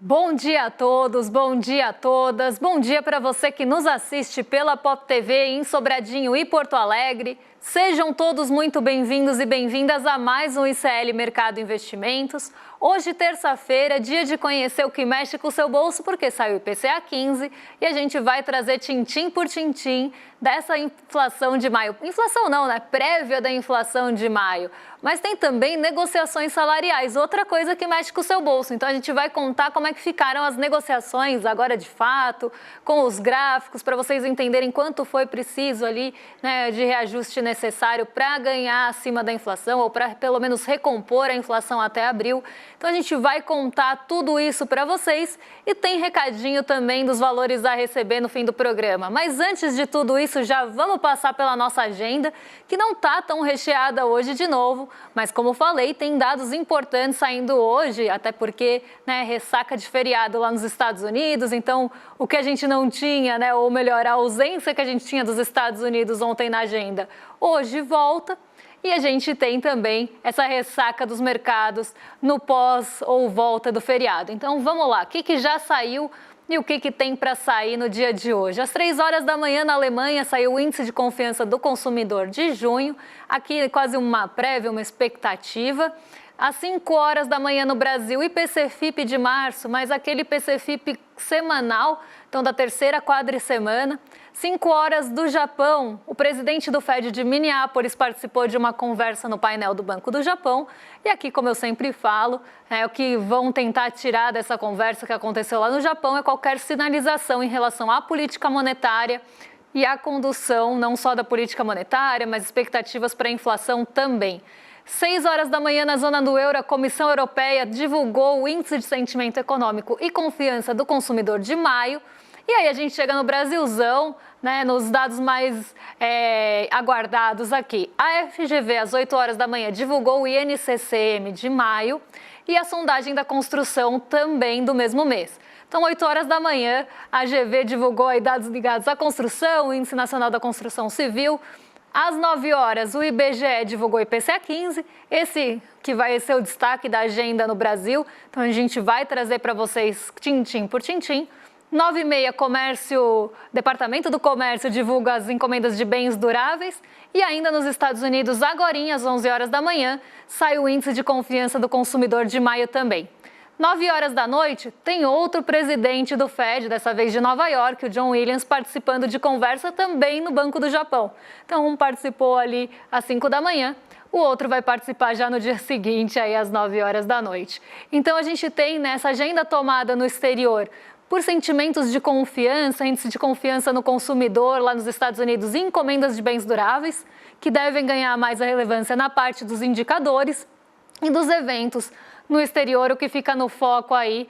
Bom dia a todos, bom dia a todas, bom dia para você que nos assiste pela Pop TV em Sobradinho e Porto Alegre. Sejam todos muito bem-vindos e bem-vindas a mais um ICL Mercado Investimentos. Hoje, terça-feira, dia de conhecer o que mexe com o seu bolso, porque saiu o IPCA 15 e a gente vai trazer tintim por tintim dessa inflação de maio. Inflação não, né? Prévia da inflação de maio. Mas tem também negociações salariais, outra coisa que mexe com o seu bolso. Então a gente vai contar como é que ficaram as negociações agora de fato, com os gráficos, para vocês entenderem quanto foi preciso ali, né, de reajuste necessário para ganhar acima da inflação ou para pelo menos recompor a inflação até abril. Então a gente vai contar tudo isso para vocês e tem recadinho também dos valores a receber no fim do programa. Mas antes de tudo isso, já vamos passar pela nossa agenda, que não está tão recheada hoje de novo, mas como falei, tem dados importantes saindo hoje, até porque, né, ressaca de feriado lá nos Estados Unidos, então o que a gente não tinha, né, ou melhor, a ausência que a gente tinha dos Estados Unidos ontem na agenda, hoje volta. E a gente tem também essa ressaca dos mercados no pós ou volta do feriado. Então vamos lá, o que já saiu e o que tem para sair no dia de hoje? Às 3 horas da manhã na Alemanha saiu o Índice de Confiança do Consumidor de junho, aqui quase uma prévia, uma expectativa. Às 5 horas da manhã no Brasil, IPC-FIP de março, mas aquele IPC-FIP semanal, então da terceira quadricemana. 5 horas do Japão, o presidente do Fed de Minneapolis participou de uma conversa no painel do Banco do Japão. E aqui, como eu sempre falo, o que vão tentar tirar dessa conversa que aconteceu lá no Japão é qualquer sinalização em relação à política monetária e à condução não só da política monetária, mas expectativas para a inflação também. 6 horas da manhã na zona do euro, a Comissão Europeia divulgou o Índice de Sentimento Econômico e Confiança do Consumidor de maio. E aí a gente chega no Brasilzão, né, nos dados mais aguardados aqui. A FGV, às 8 horas da manhã, divulgou o INCCM de maio e a sondagem da construção também do mesmo mês. Então, 8 horas da manhã, a GV divulgou aí dados ligados à construção, o Índice Nacional da Construção Civil. Às 9 horas, o IBGE divulgou o IPCA 15, esse que vai ser o destaque da agenda no Brasil. Então, a gente vai trazer para vocês tintim por tintim. 9h30, Departamento do Comércio divulga as encomendas de bens duráveis. E ainda nos Estados Unidos, agorinha, às 11 horas da manhã, sai o Índice de Confiança do Consumidor de maio também. 9 horas da noite, tem outro presidente do Fed, dessa vez de Nova York, o John Williams, participando de conversa também no Banco do Japão. Então, um participou ali às 5 da manhã, o outro vai participar já no dia seguinte, aí às 9 horas da noite. Então, a gente tem nessa agenda tomada no exterior por sentimentos de confiança, índice de confiança no consumidor lá nos Estados Unidos e encomendas de bens duráveis, que devem ganhar mais a relevância na parte dos indicadores e dos eventos no exterior. O que fica no foco aí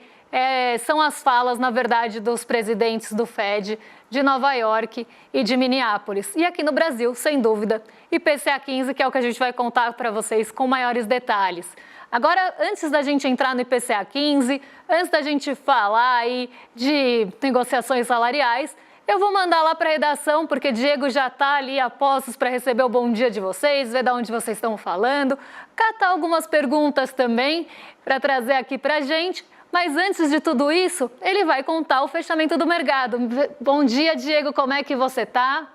são as falas, na verdade, dos presidentes do Fed de Nova York e de Minneapolis. E aqui no Brasil, sem dúvida, IPCA 15, que é o que a gente vai contar para vocês com maiores detalhes. Agora, antes da gente entrar no IPCA 15, antes da gente falar aí de negociações salariais, eu vou mandar lá para a redação, porque Diego já está ali a postos para receber o bom dia de vocês, ver de onde vocês estão falando, catar algumas perguntas também para trazer aqui para a gente. Mas antes de tudo isso, ele vai contar o fechamento do mercado. Bom dia, Diego, como é que você está?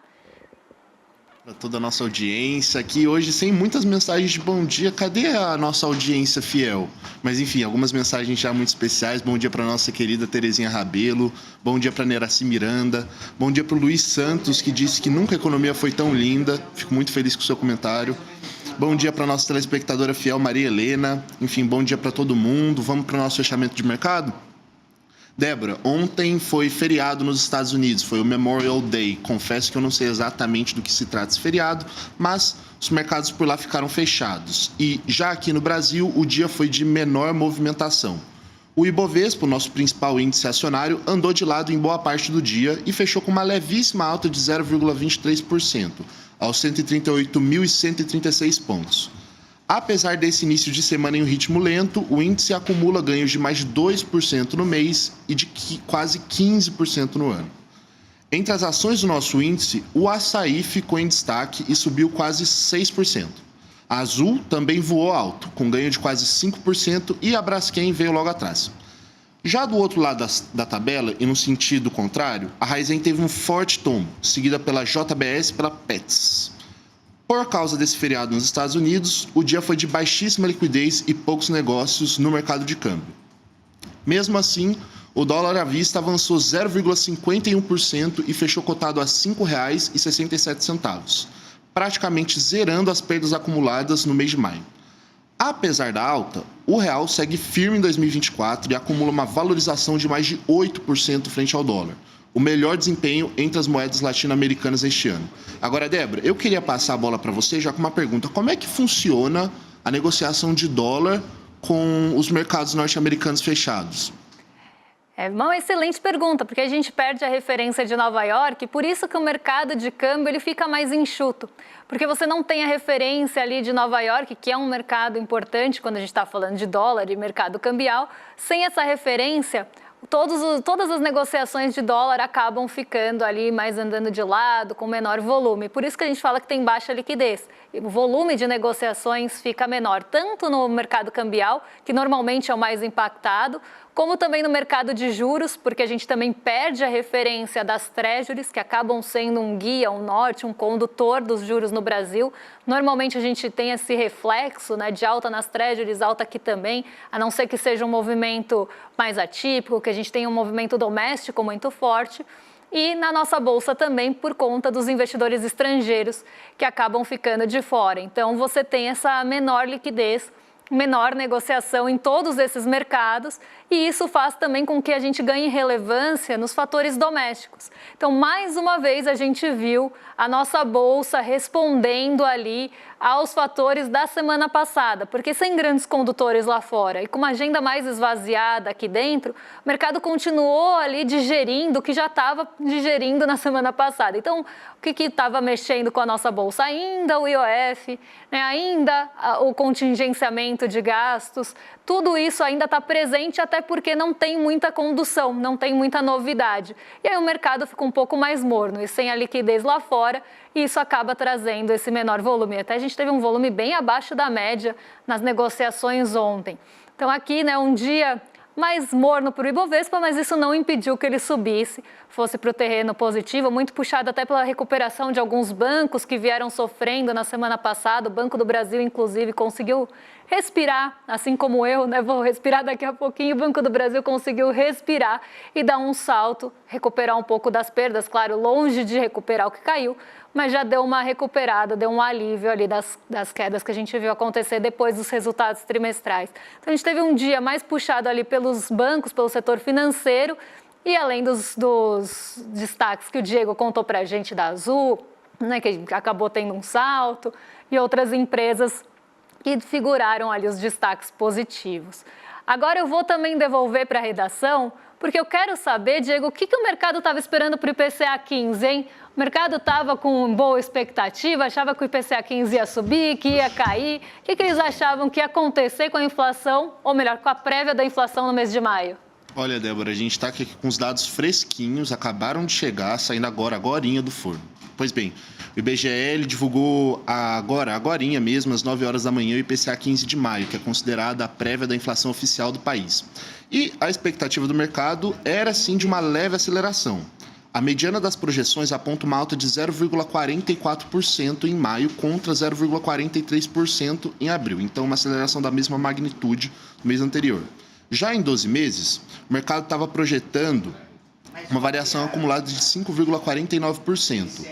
Para toda a nossa audiência aqui hoje, sem muitas mensagens de bom dia. Cadê a nossa audiência fiel? Mas enfim, algumas mensagens já muito especiais. Bom dia para nossa querida Terezinha Rabelo, bom dia para Neraci Miranda, bom dia para o Luiz Santos, que disse que nunca a economia foi tão linda. Fico muito feliz com o seu comentário. Bom dia para nossa telespectadora fiel Maria Helena. Enfim, bom dia para todo mundo. Vamos para o nosso fechamento de mercado? Débora, ontem foi feriado nos Estados Unidos, foi o Memorial Day. Confesso que eu não sei exatamente do que se trata esse feriado, mas os mercados por lá ficaram fechados. E já aqui no Brasil, o dia foi de menor movimentação. O Ibovespa, o nosso principal índice acionário, andou de lado em boa parte do dia e fechou com uma levíssima alta de 0,23%, aos 138.136 pontos. Apesar desse início de semana em um ritmo lento, o índice acumula ganhos de mais de 2% no mês e de quase 15% no ano. Entre as ações do nosso índice, o Açaí ficou em destaque e subiu quase 6%. A Azul também voou alto, com ganho de quase 5%, e a Braskem veio logo atrás. Já do outro lado da tabela, e no sentido contrário, a Raizen teve um forte tombo, seguida pela JBS e pela Petz. Por causa desse feriado nos Estados Unidos, o dia foi de baixíssima liquidez e poucos negócios no mercado de câmbio. Mesmo assim, o dólar à vista avançou 0,51% e fechou cotado a R$ 5,67, praticamente zerando as perdas acumuladas no mês de maio. Apesar da alta, o real segue firme em 2024 e acumula uma valorização de mais de 8% frente ao dólar, o melhor desempenho entre as moedas latino-americanas este ano. Agora, Débora, eu queria passar a bola para você já com uma pergunta. Como é que funciona a negociação de dólar com os mercados norte-americanos fechados? É uma excelente pergunta, porque a gente perde a referência de Nova York, por isso que o mercado de câmbio ele fica mais enxuto, porque você não tem a referência ali de Nova York, que é um mercado importante quando a gente está falando de dólar e mercado cambial. Sem essa referência, todas as negociações de dólar acabam ficando ali mais andando de lado, com menor volume. Por isso que a gente fala que tem baixa liquidez. O volume de negociações fica menor, tanto no mercado cambial, que normalmente é o mais impactado, como também no mercado de juros, porque a gente também perde a referência das treasuries, que acabam sendo um guia, um norte, um condutor dos juros no Brasil. Normalmente a gente tem esse reflexo, né, de alta nas treasuries, alta aqui também, a não ser que seja um movimento mais atípico, que a gente tenha um movimento doméstico muito forte. E na nossa bolsa também por conta dos investidores estrangeiros que acabam ficando de fora. Então você tem essa menor liquidez, menor negociação em todos esses mercados e isso faz também com que a gente ganhe relevância nos fatores domésticos. Então, mais uma vez, a gente viu a nossa bolsa respondendo ali aos fatores da semana passada, porque sem grandes condutores lá fora e com uma agenda mais esvaziada aqui dentro, o mercado continuou ali digerindo o que já estava digerindo na semana passada. Então, o que estava mexendo com a nossa bolsa? Ainda o IOF, né? Ainda o contingenciamento de gastos, tudo isso ainda está presente, até porque não tem muita condução, não tem muita novidade. E aí o mercado fica um pouco mais morno e sem a liquidez lá fora, e isso acaba trazendo esse menor volume. Até a gente teve um volume bem abaixo da média nas negociações ontem. Então aqui, né, um dia mais morno para o Ibovespa, mas isso não impediu que ele subisse, fosse para o terreno positivo, muito puxado até pela recuperação de alguns bancos que vieram sofrendo na semana passada. O Banco do Brasil, inclusive, conseguiu respirar, assim como eu, né? Vou respirar daqui a pouquinho. O Banco do Brasil conseguiu respirar e dar um salto, recuperar um pouco das perdas, claro, longe de recuperar o que caiu, mas já deu uma recuperada, deu um alívio ali das quedas que a gente viu acontecer depois dos resultados trimestrais. Então, a gente teve um dia mais puxado ali pelos bancos, pelo setor financeiro, e além dos destaques que o Diego contou para a gente da Azul, né, que acabou tendo um salto, e outras empresas que figuraram ali os destaques positivos. Agora eu vou também devolver para a redação, porque eu quero saber, Diego, o que o mercado estava esperando para o IPCA 15, hein? O mercado estava com boa expectativa, achava que o IPCA 15 ia subir, que ia cair. O que eles achavam que ia acontecer com a inflação, ou melhor, com a prévia da inflação no mês de maio? Olha, Débora, a gente está aqui com os dados fresquinhos, acabaram de chegar, saindo agorinha do forno. Pois bem, o IBGE divulgou agorinha mesmo, às 9 horas da manhã, o IPCA 15 de maio, que é considerada a prévia da inflação oficial do país. E a expectativa do mercado era, sim, de uma leve aceleração. A mediana das projeções aponta uma alta de 0,44% em maio contra 0,43% em abril. Então, uma aceleração da mesma magnitude do mês anterior. Já em 12 meses, o mercado estava projetando uma variação acumulada de 5,49%.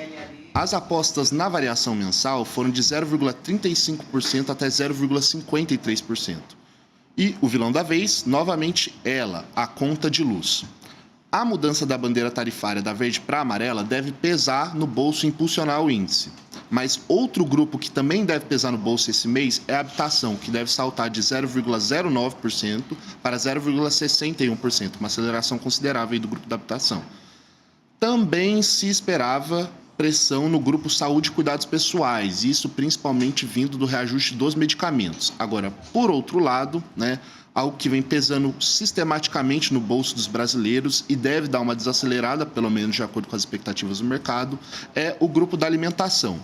As apostas na variação mensal foram de 0,35% até 0,53%. E o vilão da vez, novamente ela, a conta de luz. A mudança da bandeira tarifária da verde para a amarela deve pesar no bolso e impulsionar o índice. Mas outro grupo que também deve pesar no bolso esse mês é a habitação, que deve saltar de 0,09% para 0,61%, uma aceleração considerável aí do grupo da habitação. Também se esperava pressão no grupo saúde e cuidados pessoais, isso principalmente vindo do reajuste dos medicamentos. Agora, por outro lado, né, algo que vem pesando sistematicamente no bolso dos brasileiros e deve dar uma desacelerada, pelo menos de acordo com as expectativas do mercado, é o grupo da alimentação.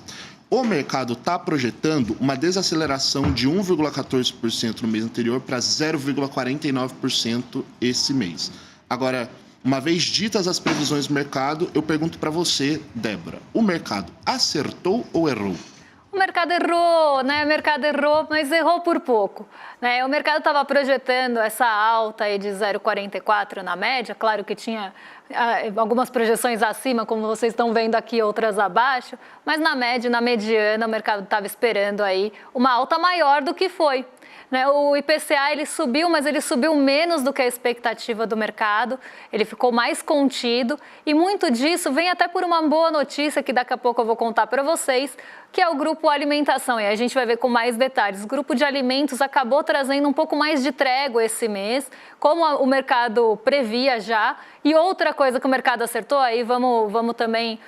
O mercado está projetando uma desaceleração de 1,14% no mês anterior para 0,49% esse mês. Agora, uma vez ditas as previsões do mercado, eu pergunto para você, Débora, o mercado acertou ou errou? O mercado errou, né? O mercado errou, mas errou por pouco, né? O mercado estava projetando essa alta aí de 0,44 na média, claro que tinha algumas projeções acima, como vocês estão vendo aqui, outras abaixo, mas na média, na mediana, o mercado estava esperando aí uma alta maior do que foi. O IPCA ele subiu, mas ele subiu menos do que a expectativa do mercado, ele ficou mais contido e muito disso vem até por uma boa notícia que daqui a pouco eu vou contar para vocês, que é o grupo alimentação, e a gente vai ver com mais detalhes. O grupo de alimentos acabou trazendo um pouco mais de trégua esse mês, como o mercado previa já, e outra coisa que o mercado acertou, aí vamos também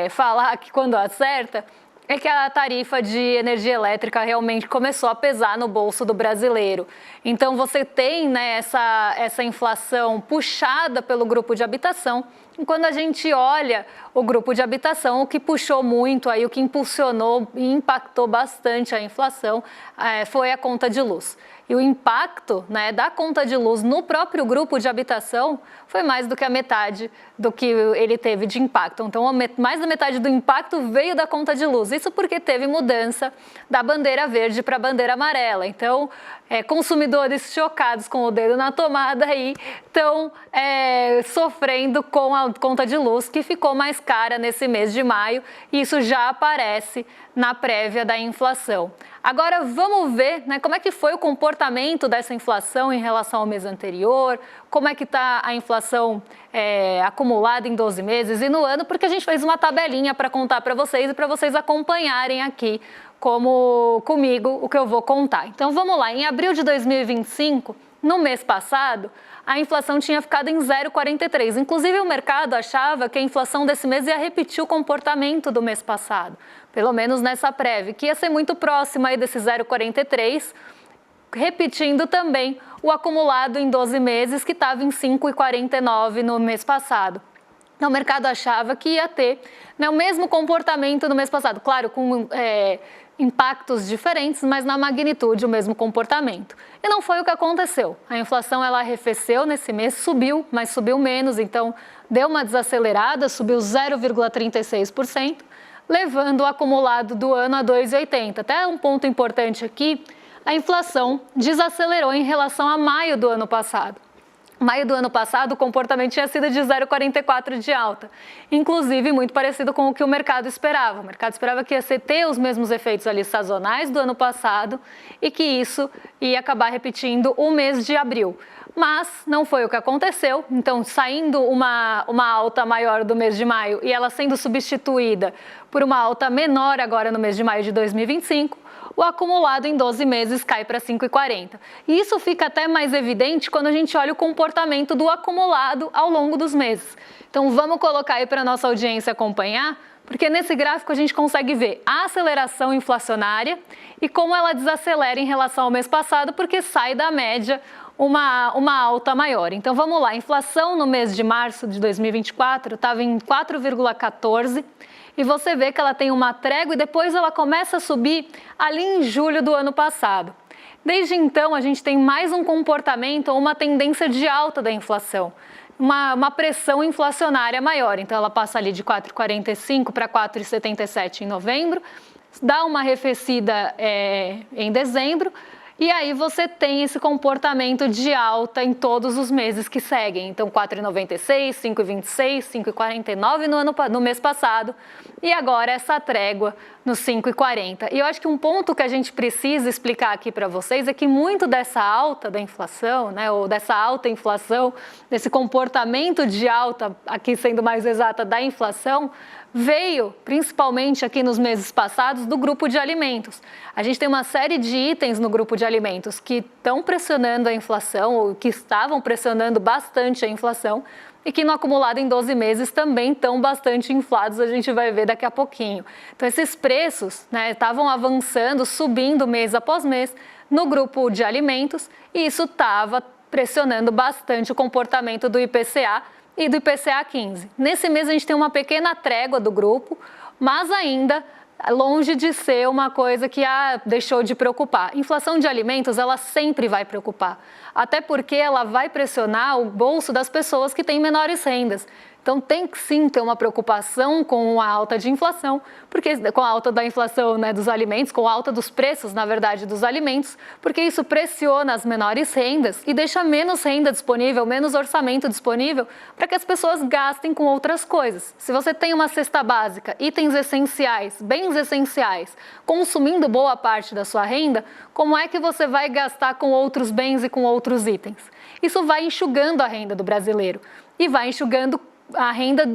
falar que quando acerta, é que a tarifa de energia elétrica realmente começou a pesar no bolso do brasileiro. Então, você tem, né, essa inflação puxada pelo grupo de habitação. E quando a gente olha o grupo de habitação, o que puxou muito, aí, o que impulsionou e impactou bastante a inflação foi a conta de luz. E o impacto, né, da conta de luz no próprio grupo de habitação foi mais do que a metade do que ele teve de impacto. Então, mais da metade do impacto veio da conta de luz. Isso porque teve mudança da bandeira verde para a bandeira amarela. Então, consumidores chocados com o dedo na tomada aí estão sofrendo com a conta de luz, que ficou mais cara nesse mês de maio. E isso já aparece na prévia da inflação. Agora vamos ver, né, como é que foi o comportamento dessa inflação em relação ao mês anterior, como é que está a inflação acumulada em 12 meses e no ano, porque a gente fez uma tabelinha para contar para vocês e para vocês acompanharem aqui comigo o que eu vou contar. Então vamos lá, em abril de 2025, no mês passado, a inflação tinha ficado em 0,43. Inclusive, o mercado achava que a inflação desse mês ia repetir o comportamento do mês passado, pelo menos nessa prévia, que ia ser muito próxima aí desse 0,43, repetindo também o acumulado em 12 meses, que estava em 5,49 no mês passado. Então, o mercado achava que ia ter, né, o mesmo comportamento no mês passado, claro, com impactos diferentes, mas na magnitude o mesmo comportamento. E não foi o que aconteceu. A inflação ela arrefeceu nesse mês, subiu, mas subiu menos, então deu uma desacelerada, subiu 0,36%, levando o acumulado do ano a 2,80. Até um ponto importante aqui, a inflação desacelerou em relação a maio do ano passado. Maio do ano passado, o comportamento tinha sido de 0,44 de alta, inclusive muito parecido com o que o mercado esperava. O mercado esperava que ia ter os mesmos efeitos ali sazonais do ano passado e que isso ia acabar repetindo o mês de abril. Mas não foi o que aconteceu, então saindo uma alta maior do mês de maio e ela sendo substituída por uma alta menor agora no mês de maio de 2025, o acumulado em 12 meses cai para 5,40. E isso fica até mais evidente quando a gente olha o comportamento do acumulado ao longo dos meses. Então vamos colocar aí para a nossa audiência acompanhar, porque nesse gráfico a gente consegue ver a aceleração inflacionária e como ela desacelera em relação ao mês passado, porque sai da média uma alta maior. Então vamos lá, a inflação no mês de março de 2024 estava em 4,14%, e você vê que ela tem uma trégua e depois ela começa a subir ali em julho do ano passado. Desde então, a gente tem mais um comportamento ou uma tendência de alta da inflação, uma pressão inflacionária maior. Então, ela passa ali de 4,45 para 4,77 em novembro, dá uma arrefecida em dezembro, e aí você tem esse comportamento de alta em todos os meses que seguem. Então, 4,96, 5,26, 5,49 no mês passado e agora essa trégua no 5,40. E eu acho que um ponto que a gente precisa explicar aqui para vocês é que muito dessa alta da inflação, né, ou dessa alta inflação, desse comportamento de alta, aqui sendo mais exata, da inflação, veio, principalmente aqui nos meses passados, do grupo de alimentos. A gente tem uma série de itens no grupo de alimentos que estão pressionando a inflação, ou que estavam pressionando bastante a inflação, e que no acumulado em 12 meses também estão bastante inflados, a gente vai ver daqui a pouquinho. Então esses preços, né, estavam avançando, subindo mês após mês no grupo de alimentos, e isso estava pressionando bastante o comportamento do IPCA, e do IPCA 15. Nesse mês a gente tem uma pequena trégua do grupo, mas ainda longe de ser uma coisa que deixou de preocupar. Inflação de alimentos, ela sempre vai preocupar, até porque ela vai pressionar o bolso das pessoas que têm menores rendas. Então tem que sim ter uma preocupação com a alta de inflação, porque com a alta da inflação, né, dos alimentos, com a alta dos preços, na verdade, dos alimentos, porque isso pressiona as menores rendas e deixa menos renda disponível, menos orçamento disponível para que as pessoas gastem com outras coisas. Se você tem uma cesta básica, itens essenciais, bens essenciais, consumindo boa parte da sua renda, como é que você vai gastar com outros bens e com outros itens? Isso vai enxugando a renda do brasileiro e vai enxugando a renda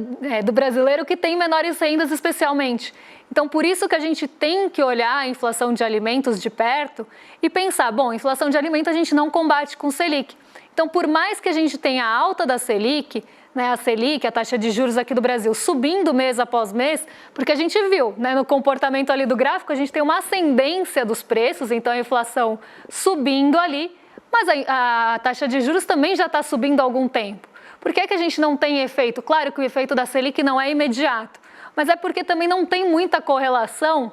do brasileiro que tem menores rendas especialmente. Então, por isso que a gente tem que olhar a inflação de alimentos de perto e pensar, bom, inflação de alimentos a gente não combate com Selic. Então, por mais que a gente tenha a alta da Selic, né, a Selic, a taxa de juros aqui do Brasil, subindo mês após mês, porque a gente viu, né, no comportamento ali do gráfico, a gente tem uma ascendência dos preços, então a inflação subindo ali, mas a taxa de juros também já está subindo há algum tempo. Por que a gente não tem efeito? Claro que o efeito da Selic não é imediato, mas é porque também não tem muita correlação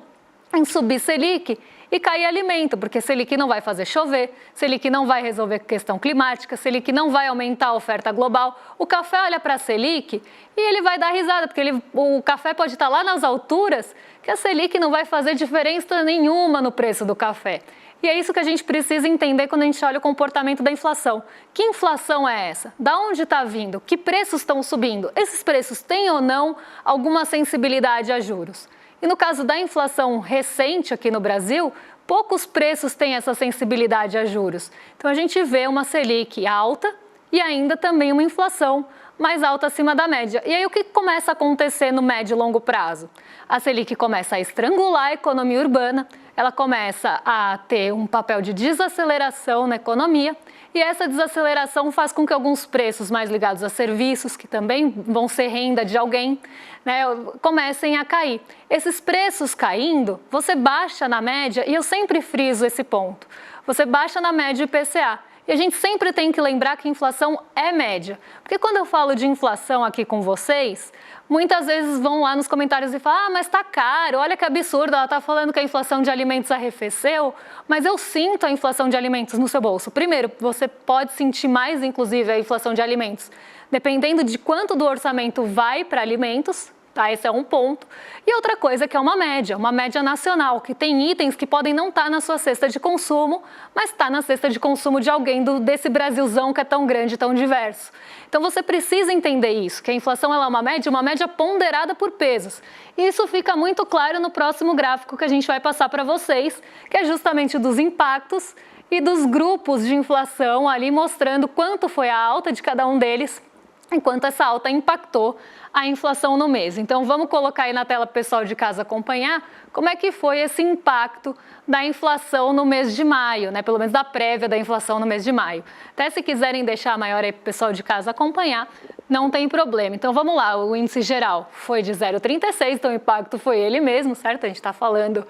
em subir Selic e cair alimento, porque Selic não vai fazer chover, Selic não vai resolver questão climática, Selic não vai aumentar a oferta global. O café olha para a Selic e ele vai dar risada, porque o café pode estar lá nas alturas, que a Selic não vai fazer diferença nenhuma no preço do café. E é isso que a gente precisa entender quando a gente olha o comportamento da inflação. Que inflação é essa? Da onde está vindo? Que preços estão subindo? Esses preços têm ou não alguma sensibilidade a juros? E no caso da inflação recente aqui no Brasil, poucos preços têm essa sensibilidade a juros. Então a gente vê uma Selic alta e ainda também uma inflação mais alta acima da média. E aí o que começa a acontecer no médio e longo prazo? A Selic começa a estrangular a economia urbana, ela começa a ter um papel de desaceleração na economia e essa desaceleração faz com que alguns preços mais ligados a serviços, que também vão ser renda de alguém, né, comecem a cair. Esses preços caindo, você baixa na média, e eu sempre friso esse ponto, você baixa na média o IPCA. E a gente sempre tem que lembrar que inflação é média. Porque quando eu falo de inflação aqui com vocês, muitas vezes vão lá nos comentários e falam, mas tá caro, olha que absurdo, ela tá falando que a inflação de alimentos arrefeceu, mas eu sinto a inflação de alimentos no seu bolso. Primeiro, você pode sentir mais, inclusive, a inflação de alimentos, dependendo de quanto do orçamento vai para alimentos. Tá, esse é um ponto. E outra coisa que é uma média nacional, que tem itens que podem não estar na sua cesta de consumo, mas está na cesta de consumo de alguém desse Brasilzão que é tão grande, tão diverso. Então você precisa entender isso, que a inflação ela é uma média ponderada por pesos. E isso fica muito claro no próximo gráfico que a gente vai passar para vocês, que é justamente dos impactos e dos grupos de inflação ali mostrando quanto foi a alta de cada um deles, enquanto essa alta impactou a inflação no mês. Então vamos colocar aí na tela para o pessoal de casa acompanhar como é que foi esse impacto da inflação no mês de maio, né? Pelo menos da prévia da inflação no mês de maio. Até se quiserem deixar maior aí para o pessoal de casa acompanhar, não tem problema. Então vamos lá, o índice geral foi de 0,36, então o impacto foi ele mesmo, certo? A gente está falando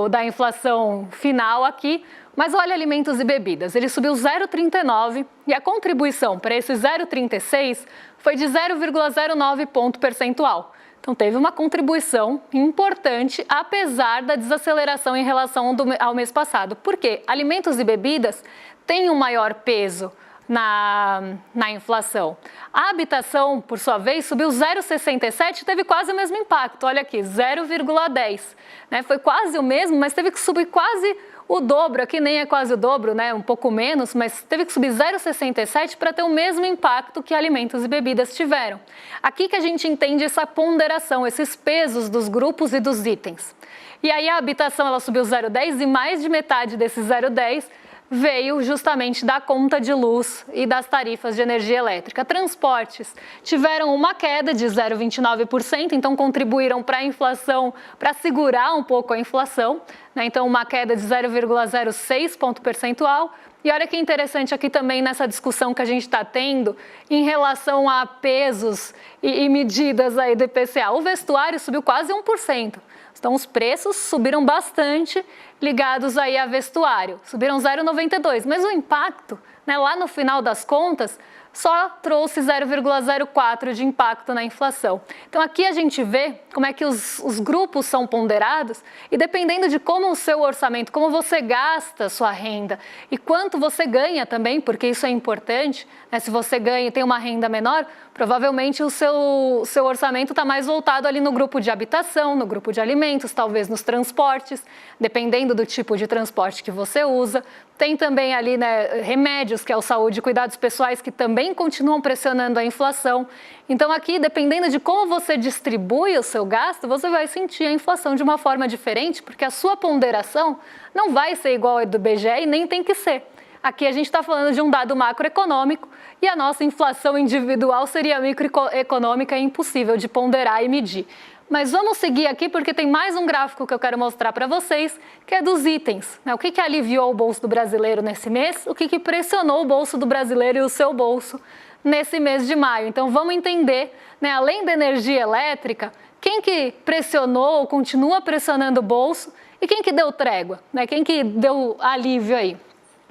da inflação final aqui. Mas olha alimentos e bebidas, ele subiu 0,39 e a contribuição para esse 0,36 foi de 0,09 ponto percentual. Então teve uma contribuição importante, apesar da desaceleração em relação ao mês passado. Por quê? Alimentos e bebidas têm um maior peso na inflação. A habitação, por sua vez, subiu 0,67 e teve quase o mesmo impacto. Olha aqui, 0,10. Né? Foi quase o mesmo, mas teve que subir quase o dobro. Aqui nem é quase o dobro, né? Um pouco menos, mas teve que subir 0,67 para ter o mesmo impacto que alimentos e bebidas tiveram. Aqui que a gente entende essa ponderação, esses pesos dos grupos e dos itens. E aí a habitação ela subiu 0,10 e mais de metade desse 0,10 veio justamente da conta de luz e das tarifas de energia elétrica. Transportes tiveram uma queda de 0,29%, então contribuíram para a inflação, para segurar um pouco a inflação, né? Então uma queda de 0,06 ponto percentual. E olha que interessante aqui também nessa discussão que a gente está tendo em relação a pesos e medidas aí do IPCA. O vestuário subiu quase 1%. Então os preços subiram bastante ligados aí a vestuário, subiram 0,92, mas o impacto, né, lá no final das contas só trouxe 0,04 de impacto na inflação. Então aqui a gente vê como é que os grupos são ponderados e dependendo de como o seu orçamento, como você gasta a sua renda e quanto você ganha também, porque isso é importante, né? Se você ganha e tem uma renda menor, provavelmente o seu orçamento está mais voltado ali no grupo de habitação, no grupo de alimentos, talvez nos transportes, dependendo do tipo de transporte que você usa. Tem também ali, né, remédios, que é o saúde e cuidados pessoais, que também continuam pressionando a inflação. Então aqui, dependendo de como você distribui o seu gasto, você vai sentir a inflação de uma forma diferente, porque a sua ponderação não vai ser igual à do IBGE e nem tem que ser. Aqui a gente está falando de um dado macroeconômico e a nossa inflação individual seria microeconômica e impossível de ponderar e medir. Mas vamos seguir aqui porque tem mais um gráfico que eu quero mostrar para vocês, que é dos itens. O que aliviou o bolso do brasileiro nesse mês, o que pressionou o bolso do brasileiro e o seu bolso nesse mês de maio. Então vamos entender, né, além da energia elétrica, quem que pressionou ou continua pressionando o bolso e quem que deu trégua, né, quem que deu alívio aí.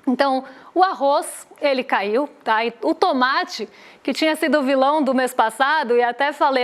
Então, o arroz, ele caiu, tá? E o tomate, que tinha sido o vilão do mês passado, e até falei,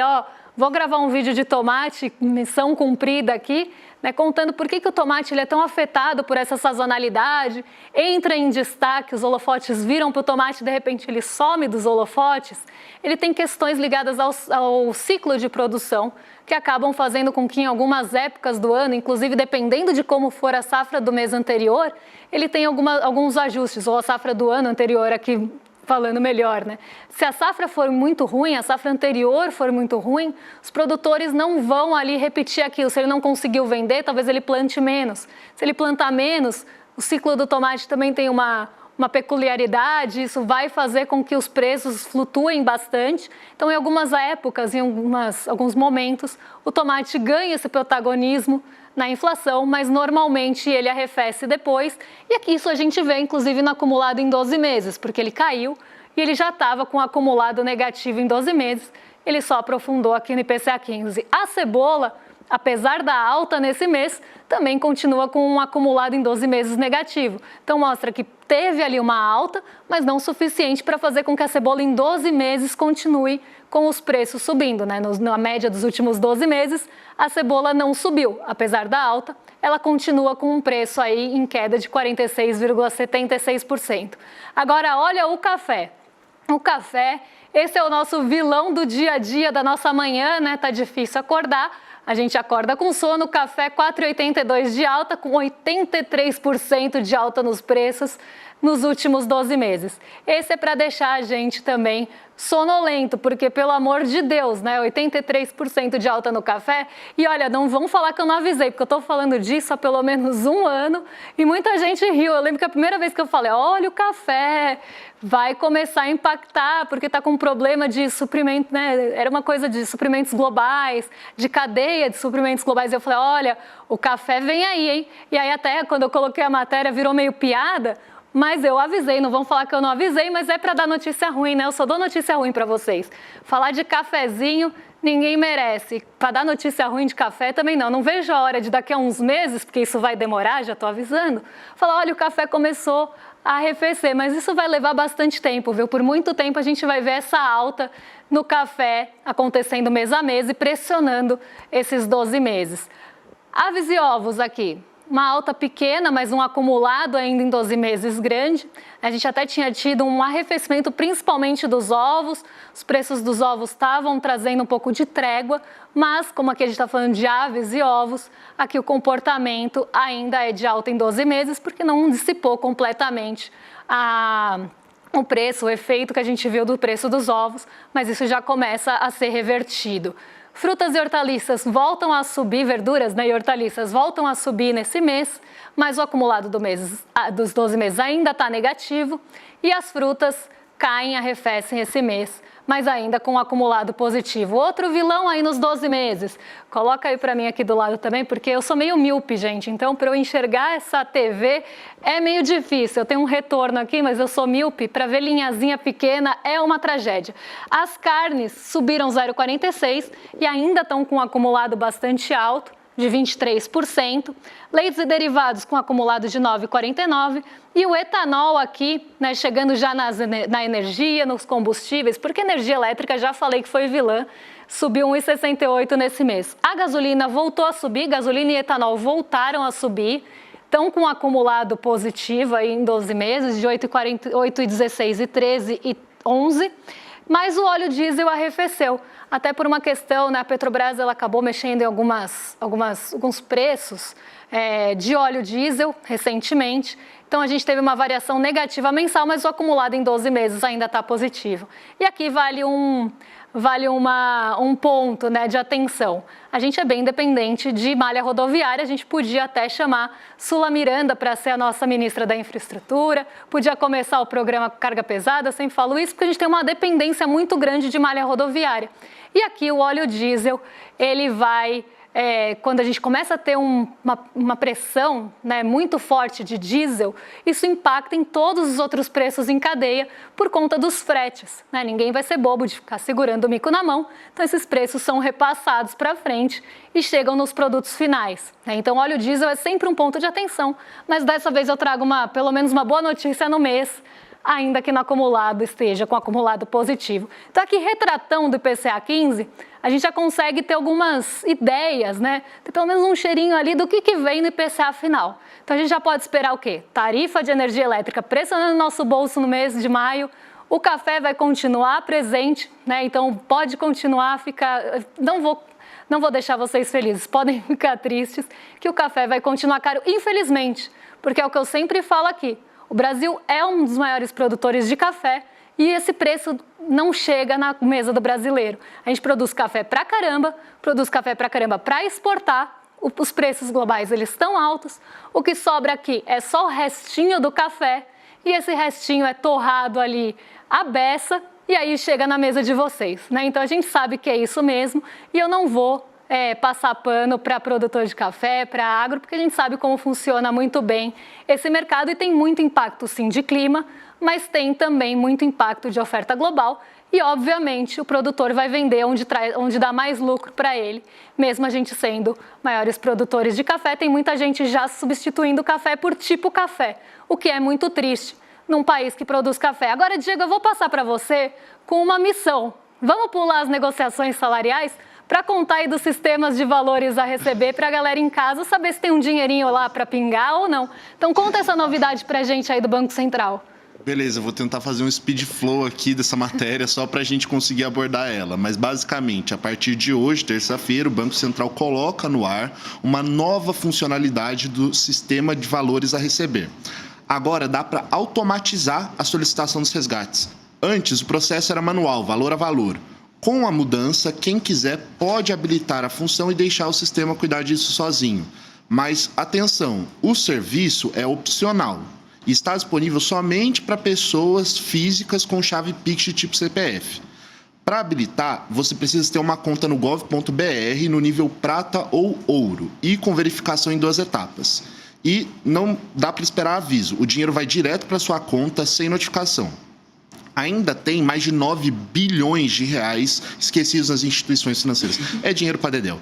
vou gravar um vídeo de tomate, missão cumprida aqui, né, contando por que o tomate ele é tão afetado por essa sazonalidade, entra em destaque, os holofotes viram para o tomate, de repente ele some dos holofotes. Ele tem questões ligadas ao ciclo de produção, que acabam fazendo com que em algumas épocas do ano, inclusive dependendo de como for a safra do mês anterior, ele tem alguns ajustes, ou a safra do ano anterior aqui, falando melhor, né? Se a safra for muito ruim, a safra anterior for muito ruim, os produtores não vão ali repetir aquilo. Se ele não conseguiu vender, talvez ele plante menos. Se ele plantar menos, o ciclo do tomate também tem uma peculiaridade, isso vai fazer com que os preços flutuem bastante. Então, em algumas épocas, em alguns momentos, o tomate ganha esse protagonismo na inflação, mas normalmente ele arrefece depois. E aqui isso a gente vê, inclusive, no acumulado em 12 meses, porque ele caiu e ele já estava com um acumulado negativo em 12 meses. Ele só aprofundou aqui no IPCA 15. A cebola, apesar da alta nesse mês, também continua com um acumulado em 12 meses negativo. Então mostra que teve ali uma alta, mas não suficiente para fazer com que a cebola em 12 meses continue com os preços subindo, né? Na média dos últimos 12 meses, a cebola não subiu, apesar da alta, ela continua com um preço aí em queda de 46,76%. Agora olha o café. O café, esse é o nosso vilão do dia a dia, da nossa manhã, né? Tá difícil acordar. A gente acorda com sono, café 4,82 de alta, com 83% de alta nos preços nos últimos 12 meses. Esse é para deixar a gente também sonolento, porque pelo amor de Deus, né, 83% de alta no café. E olha, não vão falar que eu não avisei, porque eu estou falando disso há pelo menos um ano e muita gente riu. Eu lembro que a primeira vez que eu falei, olha o café, vai começar a impactar, porque está com um problema de suprimento, né? Era uma coisa de suprimentos globais, de cadeia de suprimentos globais. Eu falei, olha, o café vem aí, hein? E aí até quando eu coloquei a matéria virou meio piada, mas eu avisei, não vão falar que eu não avisei, mas é para dar notícia ruim, né? Eu só dou notícia ruim para vocês. Falar de cafezinho, ninguém merece. Para dar notícia ruim de café também não. Não vejo a hora de daqui a uns meses, porque isso vai demorar, já estou avisando, falar, olha, o café começou a arrefecer, mas isso vai levar bastante tempo, viu? Por muito tempo a gente vai ver essa alta no café acontecendo mês a mês e pressionando esses 12 meses. Aves e ovos aqui. Uma alta pequena, mas um acumulado ainda em 12 meses grande. A gente até tinha tido um arrefecimento principalmente dos ovos, os preços dos ovos estavam trazendo um pouco de trégua, mas como aqui a gente está falando de aves e ovos, aqui o comportamento ainda é de alta em 12 meses, porque não dissipou completamente o preço, o efeito que a gente viu do preço dos ovos, mas isso já começa a ser revertido. Frutas e hortaliças voltam a subir, verduras, né, e hortaliças voltam a subir nesse mês, mas o acumulado dos 12 meses ainda está negativo e as frutas caem, arrefecem esse mês, mas ainda com um acumulado positivo. Outro vilão aí nos 12 meses. Coloca aí para mim aqui do lado também, porque eu sou meio míope, gente, então para eu enxergar essa TV é meio difícil. Eu tenho um retorno aqui, mas eu sou míope, para ver linhazinha pequena é uma tragédia. As carnes subiram 0,46 e ainda estão com um acumulado bastante alto, de 23%, leites e derivados com acumulado de 9,49%, e o etanol aqui, né, chegando já na energia, nos combustíveis, porque energia elétrica, já falei que foi vilã, subiu 1,68 nesse mês. A gasolina voltou a subir, gasolina e etanol voltaram a subir, estão com um acumulado positivo aí em 12 meses, de 8,16 e 13 e 11, mas o óleo diesel arrefeceu. Até por uma questão, né, a Petrobras ela acabou mexendo em alguns preços de óleo diesel recentemente. Então, a gente teve uma variação negativa mensal, mas o acumulado em 12 meses ainda está positivo. E aqui vale um ponto, né, de atenção. A gente é bem dependente de malha rodoviária, a gente podia até chamar Sula Miranda para ser a nossa ministra da Infraestrutura, podia começar o programa Carga Pesada, eu sempre falo isso, porque a gente tem uma dependência muito grande de malha rodoviária. E aqui o óleo diesel, ele vai... quando a gente começa a ter uma pressão, né, muito forte de diesel, isso impacta em todos os outros preços em cadeia por conta dos fretes, né? Ninguém vai ser bobo de ficar segurando o mico na mão, então esses preços são repassados para frente e chegam nos produtos finais, né? Então óleo diesel é sempre um ponto de atenção, mas dessa vez eu trago pelo menos uma boa notícia no mês, ainda que no acumulado esteja com acumulado positivo. Então aqui retratão do IPCA 15, a gente já consegue ter algumas ideias, né? Ter pelo menos um cheirinho ali do que vem no IPCA final. Então a gente já pode esperar o quê? Tarifa de energia elétrica pressionando nosso bolso no mês de maio, o café vai continuar presente, né? Então pode continuar a ficar... Não vou deixar vocês felizes, podem ficar tristes, que o café vai continuar caro, infelizmente, porque é o que eu sempre falo aqui. O Brasil é um dos maiores produtores de café e esse preço não chega na mesa do brasileiro. A gente produz café pra caramba para exportar, os preços globais eles estão altos, o que sobra aqui é só o restinho do café e esse restinho é torrado ali à beça e aí chega na mesa de vocês, né? Então a gente sabe que é isso mesmo e eu não vou passar pano para produtor de café, para agro, porque a gente sabe como funciona muito bem esse mercado e tem muito impacto sim de clima, mas tem também muito impacto de oferta global e obviamente o produtor vai vender onde dá mais lucro para ele, mesmo a gente sendo maiores produtores de café, tem muita gente já substituindo o café por tipo café, o que é muito triste num país que produz café. Agora, Diego, eu vou passar para você com uma missão. Vamos pular as negociações salariais para contar aí dos sistemas de valores a receber para a galera em casa saber se tem um dinheirinho lá para pingar ou não. Então conta essa novidade para a gente aí do Banco Central. Beleza, eu vou tentar fazer um speed flow aqui dessa matéria só para a gente conseguir abordar ela. Mas basicamente, a partir de hoje, terça-feira, o Banco Central coloca no ar uma nova funcionalidade do sistema de valores a receber. Agora dá para automatizar a solicitação dos resgates. Antes, o processo era manual, valor a valor. Com a mudança, quem quiser pode habilitar a função e deixar o sistema cuidar disso sozinho. Mas, atenção, o serviço é opcional e está disponível somente para pessoas físicas com chave Pix de tipo CPF. Para habilitar, você precisa ter uma conta no gov.br no nível prata ou ouro e com verificação em 2 etapas. E não dá para esperar aviso, o dinheiro vai direto para sua conta sem notificação. Ainda tem mais de 9 bilhões de reais esquecidos nas instituições financeiras. É dinheiro para dedéu.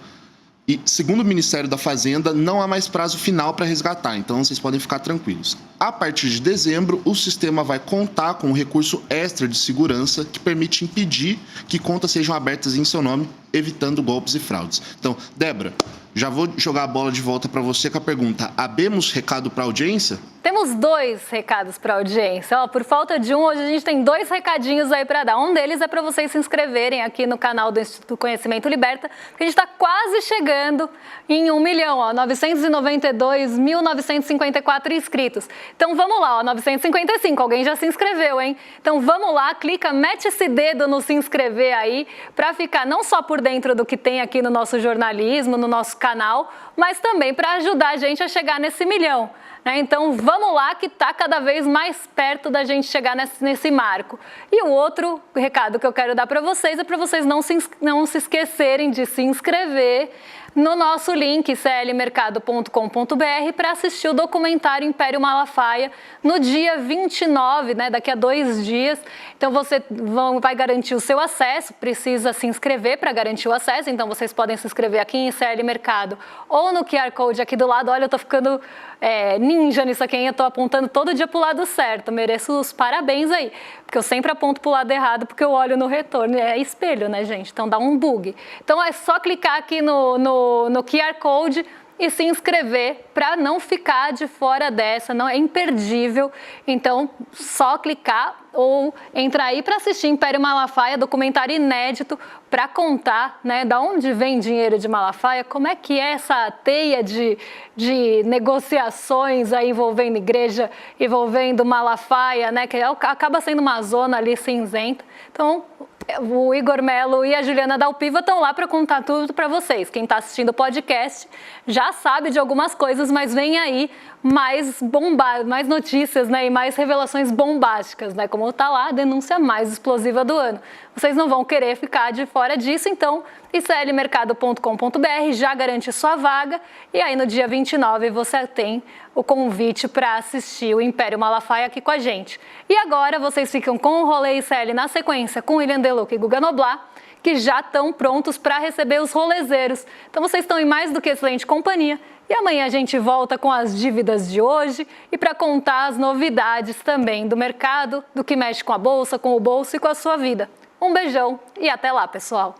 E, segundo o Ministério da Fazenda, não há mais prazo final para resgatar, então vocês podem ficar tranquilos. A partir de dezembro, o sistema vai contar com um recurso extra de segurança que permite impedir que contas sejam abertas em seu nome, evitando golpes e fraudes. Então, Débora, já vou jogar a bola de volta para você com a pergunta: abemos recado para a audiência? Temos 2 recados para a audiência. Por falta de um, hoje a gente tem 2 recadinhos aí para dar. Um deles é para vocês se inscreverem aqui no canal do Instituto Conhecimento Liberta, porque a gente está quase chegando em 1 milhão, 992.954 inscritos. Então vamos lá, 955, alguém já se inscreveu, hein? Então vamos lá, clica, mete esse dedo no se inscrever aí, para ficar não só por dentro do que tem aqui no nosso jornalismo, no nosso canal, mas também para ajudar a gente a chegar nesse 1 milhão. Então vamos lá que está cada vez mais perto da gente chegar nesse marco. E o outro recado que eu quero dar para vocês é para vocês não se esquecerem de se inscrever no nosso link clmercado.com.br para assistir o documentário Império Malafaia no dia 29, né, daqui a 2 dias. Então você vai garantir o seu acesso, precisa se inscrever para garantir o acesso, então vocês podem se inscrever aqui em ICL Mercado ou no QR Code aqui do lado. Olha, eu tô ficando ninja nisso aqui, hein? Eu tô apontando todo dia pro lado certo, mereço os parabéns aí, porque eu sempre aponto pro lado errado porque eu olho no retorno, é espelho, né, gente? Então dá um bug. Então é só clicar aqui no QR Code e se inscrever para não ficar de fora dessa, não é imperdível. Então, só clicar ou entrar aí para assistir Império Malafaia, documentário inédito para contar, né, da onde vem dinheiro de Malafaia, como é que é essa teia de negociações aí envolvendo igreja, envolvendo Malafaia, né, que acaba sendo uma zona ali cinzenta. Então, o Igor Melo e a Juliana Dalpiva estão lá para contar tudo para vocês. Quem está assistindo o podcast já sabe de algumas coisas, mas vem aí mais notícias, né, e mais revelações bombásticas, né, como está lá a denúncia mais explosiva do ano. Vocês não vão querer ficar de fora disso, então iclmercado.com.br já garante sua vaga e aí no dia 29 você tem o convite para assistir o Império Malafaia aqui com a gente. E agora vocês ficam com o Rolê ICL na sequência com William Deluca e Guga Noblat, que já estão prontos para receber os rolezeiros. Então vocês estão em mais do que excelente companhia. E amanhã a gente volta com as dívidas de hoje e para contar as novidades também do mercado, do que mexe com a bolsa, com o bolso e com a sua vida. Um beijão e até lá, pessoal!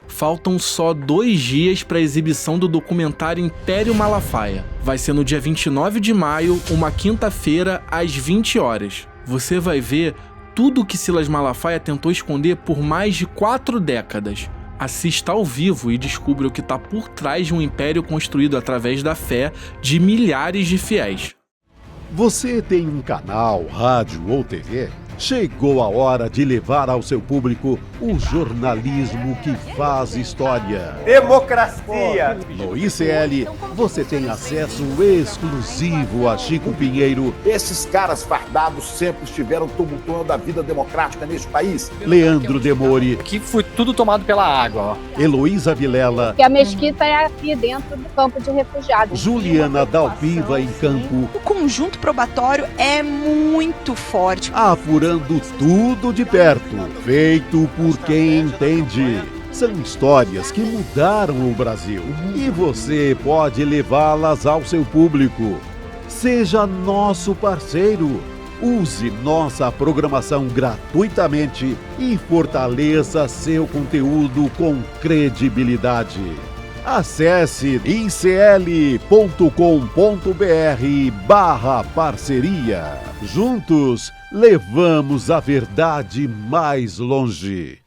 Faltam só 2 dias para a exibição do documentário Império Malafaia. Vai ser no dia 29 de maio, uma quinta-feira, às 20 horas. Você vai ver tudo o que Silas Malafaia tentou esconder por mais de 4 décadas. Assista ao vivo e descubra o que está por trás de um império construído através da fé de milhares de fiéis. Você tem um canal, rádio ou TV? Chegou a hora de levar ao seu público o jornalismo que faz história. Democracia! No ICL, você tem acesso exclusivo a Chico Pinheiro. Esses caras fardados sempre estiveram tumultuando a vida democrática neste país. Leandro Demore. Aqui foi tudo tomado pela água, ó. Heloísa Vilela. Que a mesquita é aqui dentro do campo de refugiados. Juliana Dalpiva em campo. O conjunto probatório é muito forte. Apurando tudo de perto, feito por quem entende. São histórias que mudaram o Brasil e você pode levá-las ao seu público. Seja nosso parceiro. Use nossa programação gratuitamente e fortaleça seu conteúdo com credibilidade. Acesse icl.com.br/parceria. Juntos, levamos a verdade mais longe.